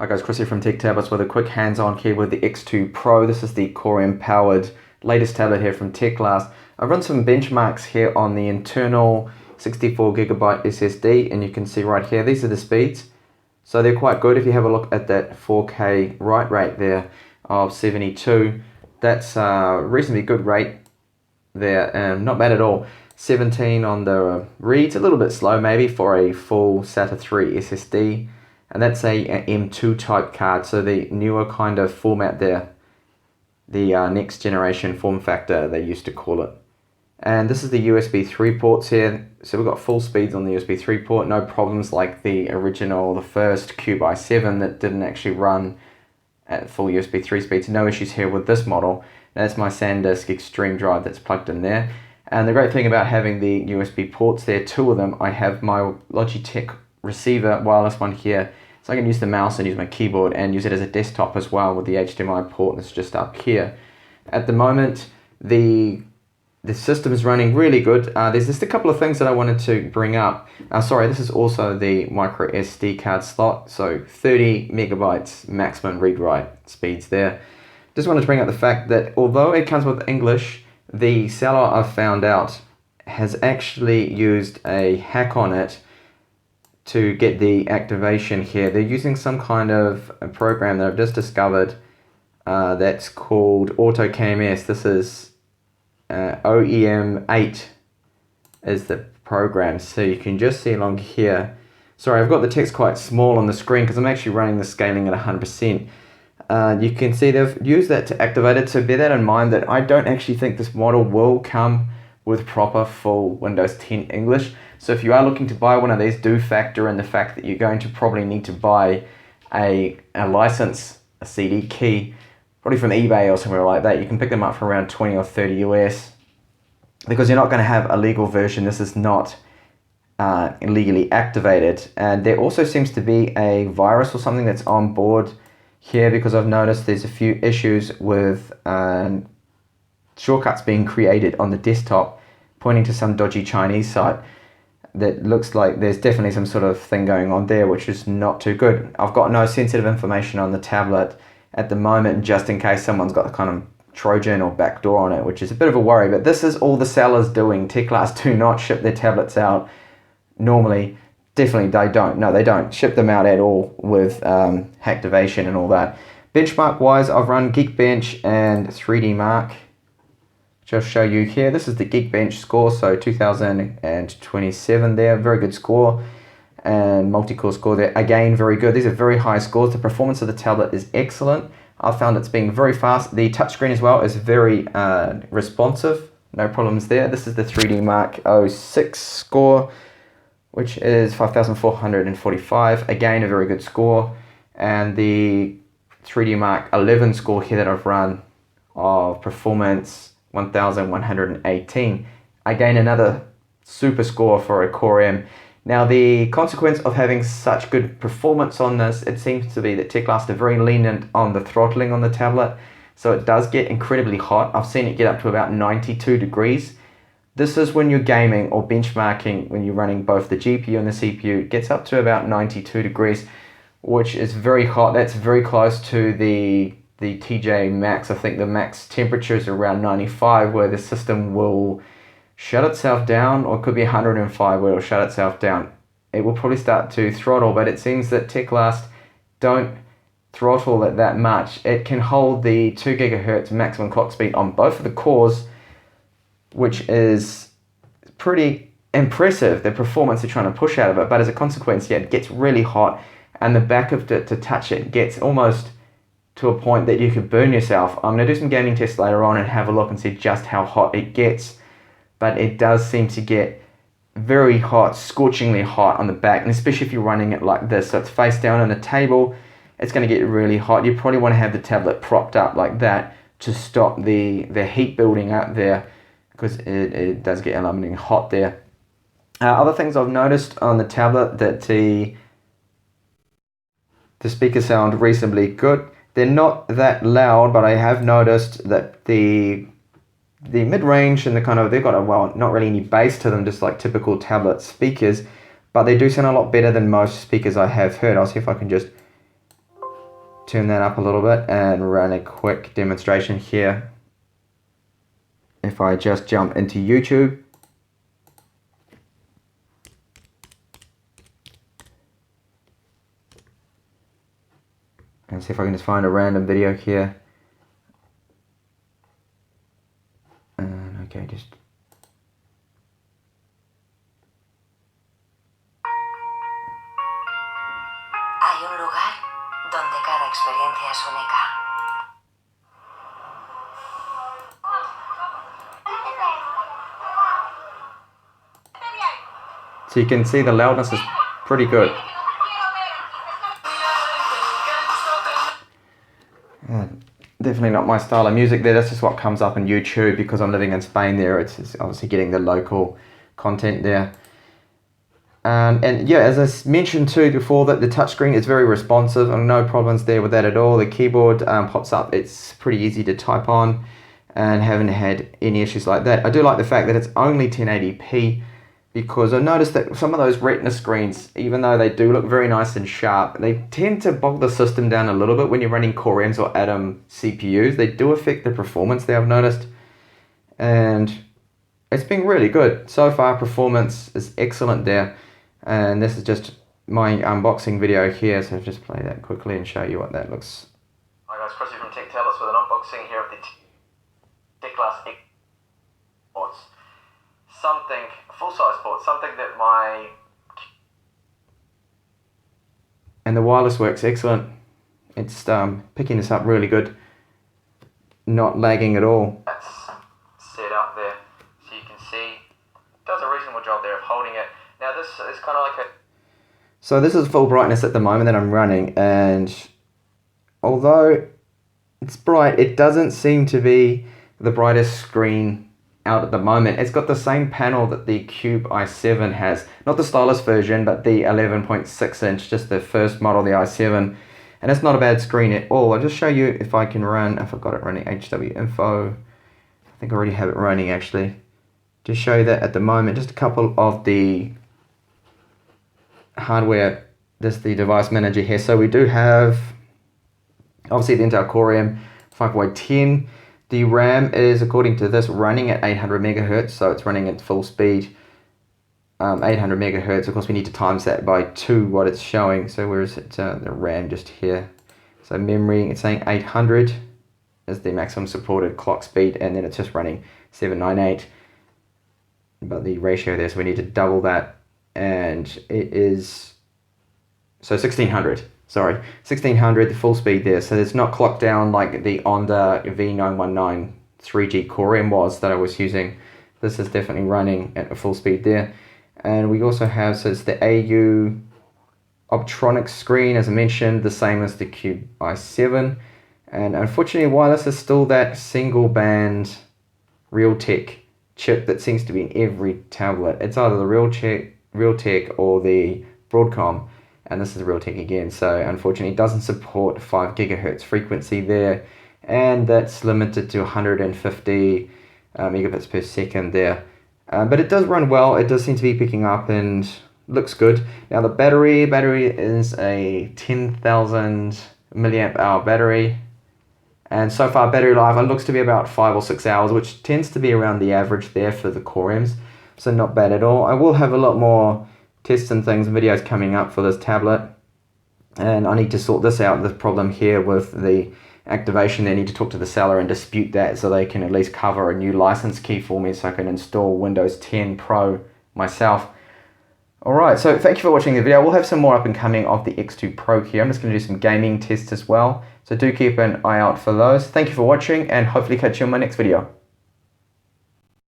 Hi guys, Chris here from Tech Tablets with a quick hands-on keyboard, the X2 Pro. This is the Core M powered latest tablet here from Teclast. I've run some benchmarks here on the internal 64GB SSD, and you can see right here, these are the speeds. So they're quite good. If you have a look at that 4K write rate there of 72, that's a reasonably good rate there, not bad at all. 17 on the reads, a little bit slow maybe for a full SATA 3 SSD. And that's a M2 type card, so the newer kind of format there, the next generation form factor they used to call it. And this is the USB 3 ports here, so we've got full speeds on the USB 3 port, no problems like the original, the first Cube i7 that didn't actually run at full USB 3 speeds. No issues here with this model. That's my SanDisk Extreme drive that's plugged in there. And the great thing about having the USB ports there, two of them, I have my Logitech receiver wireless one here, so I can use the mouse and use my keyboard and use it as a desktop as well with the HDMI port that's just up here. At the moment, the system is running really good. There's just a couple of things that I wanted to bring up. Sorry, this is also the micro SD card slot, so 30 megabytes maximum read-write speeds there. Just wanted to bring up the fact that although it comes with English, the seller I've found out has actually used a hack on it to get the activation here. They're using some kind of a program that I've just discovered that's called AutoKMS. This is OEM8 is the program, so you can just see along here. Sorry, I've got the text quite small on the screen because I'm actually running the scaling at 100%. You can see they've used that to activate it, so bear that in mind that I don't actually think this model will come with proper full Windows 10 English. So if you are looking to buy one of these, do factor in the fact that you're going to probably need to buy a license, a CD key, probably from eBay or somewhere like that. You can pick them up for around 20 or 30 US, because you're not going to have a legal version. This is not illegally activated. And there also seems to be a virus or something that's on board here, because I've noticed there's a few issues with shortcuts being created on the desktop, pointing to some dodgy Chinese site that looks like there's definitely some sort of thing going on there, which is not too good. I've got no sensitive information on the tablet at the moment, just in case someone's got a kind of Trojan or backdoor on it, which is a bit of a worry. But this is all the sellers doing. Teclast do not ship their tablets out normally. Definitely they don't. No, they don't ship them out at all with Hacktivation and all that. Benchmark wise, I've run Geekbench and 3D Mark. Just show you here. This is the Geekbench score, so 2027 there, very good score, and multi-core score there, again very good. These are very high scores. The performance of the tablet is excellent. I found it's being very fast. The touchscreen as well is very responsive, no problems there. This is the 3D Mark 06 score, which is 5,445, again a very good score, and the 3D Mark 11 score here that I've run of performance 1,118. Again, another super score for a Core M. Now, the consequence of having such good performance on this, it seems to be that Teclast are very lenient on the throttling on the tablet, so it does get incredibly hot. I've seen it get up to about 92 degrees. This is when you're gaming or benchmarking, when you're running both the GPU and the CPU. It gets up to about 92 degrees, which is very hot. That's very close to the TJ max. I think the max temperature is around 95, where the system will shut itself down, or it could be 105 where it'll shut itself down. It will probably start to throttle, but it seems that Teclast don't throttle it that much. It can hold the 2 GHz maximum clock speed on both of the cores, which is pretty impressive, the performance they're trying to push out of it. But as a consequence, yeah, it gets really hot, and the back of it to touch it gets almost to a point that you could burn yourself. I'm going to do some gaming tests later on and have a look and see just how hot it gets, but it does seem to get very hot, scorchingly hot on the back, and especially if you're running it like this, so it's face down on a table, it's going to get really hot. You probably want to have the tablet propped up like that to stop the heat building up there, because it does get alarmingly hot there. Other things I've noticed on the tablet, that the speakers sound reasonably good. They're not that loud, but I have noticed that the mid-range and the kind of, they've got not really any bass to them, just like typical tablet speakers, but they do sound a lot better than most speakers I have heard. I'll see if I can just turn that up a little bit and run a quick demonstration here. If I just jump into YouTube, and see if I can just find a random video here. And okay, just hay un lugar donde cada experiencia es única. so you can see the loudness is pretty good. Definitely not my style of music there. That's just what comes up on YouTube because I'm living in Spain there. It's obviously getting the local content there. And yeah, as I mentioned too before, that the touchscreen is very responsive and no problems there with that at all. The keyboard pops up. It's pretty easy to type on and haven't had any issues like that. I do like the fact that it's only 1080p because I noticed that some of those Retina screens, even though they do look very nice and sharp, they tend to bog the system down a little bit when you're running Core M's or Atom CPUs. They do affect the performance there, I've noticed. And it's been really good. So far, performance is excellent there. And this is just my unboxing video here, so I'll just play that quickly and show you what that looks. Hi guys, Chris here from Teclast with an unboxing here of the Teclast ports. Something, full-size port, something that my... And the wireless works excellent. It's picking this up really good. Not lagging at all. That's set up there, so you can see. It does a reasonable job there of holding it. Now this is kind of like a... So this is full brightness at the moment that I'm running, and although it's bright, it doesn't seem to be the brightest screen out at the moment. It's got the same panel that the Cube i7 has. Not the stylus version, but the 11.6 inch, just the first model, the i7. And it's not a bad screen at all. I'll just show you if I can run, if I've got it running HW info. I think I already have it running actually. Just show you that at the moment, just a couple of the hardware, this is the device manager here. So we do have obviously the Intel Core M 5Y10. The RAM is, according to this, running at 800 megahertz, so it's running at full speed. 800 megahertz, of course we need to times that by 2 what it's showing. So where is it, the RAM just here. So memory, it's saying 800 is the maximum supported clock speed, and then it's just running 798. But the ratio there, so we need to double that, and it is, so 1600. Sorry, 1600, the full speed there. So it's not clocked down like the Onda V919 3G Core M was that I was using. This is definitely running at a full speed there. And we also have, so it's the AU Optronics screen, as I mentioned, the same as the Cube i7. And unfortunately, wireless is still that single band Realtek chip that seems to be in every tablet. It's either the Realtek or the Broadcom. And this is the Realtek again, so unfortunately it doesn't support 5 gigahertz frequency there, and that's limited to 150 megabits per second there. But it does run well, it does seem to be picking up and looks good. Now the battery is a 10,000 milliamp hour battery, and so far battery life, it looks to be about 5 or 6 hours, which tends to be around the average there for the Core M's, so not bad at all. I will have a lot more tests and things and videos coming up for this tablet, and I need to sort this out, this problem here with the activation. I need to talk to the seller and dispute that so they can at least cover a new license key for me so I can install Windows 10 Pro myself. Alright, so thank you for watching the video. We'll have some more up and coming of the X2 Pro here. I'm just going to do some gaming tests as well, so do keep an eye out for those. Thank you for watching, and hopefully catch you in my next video.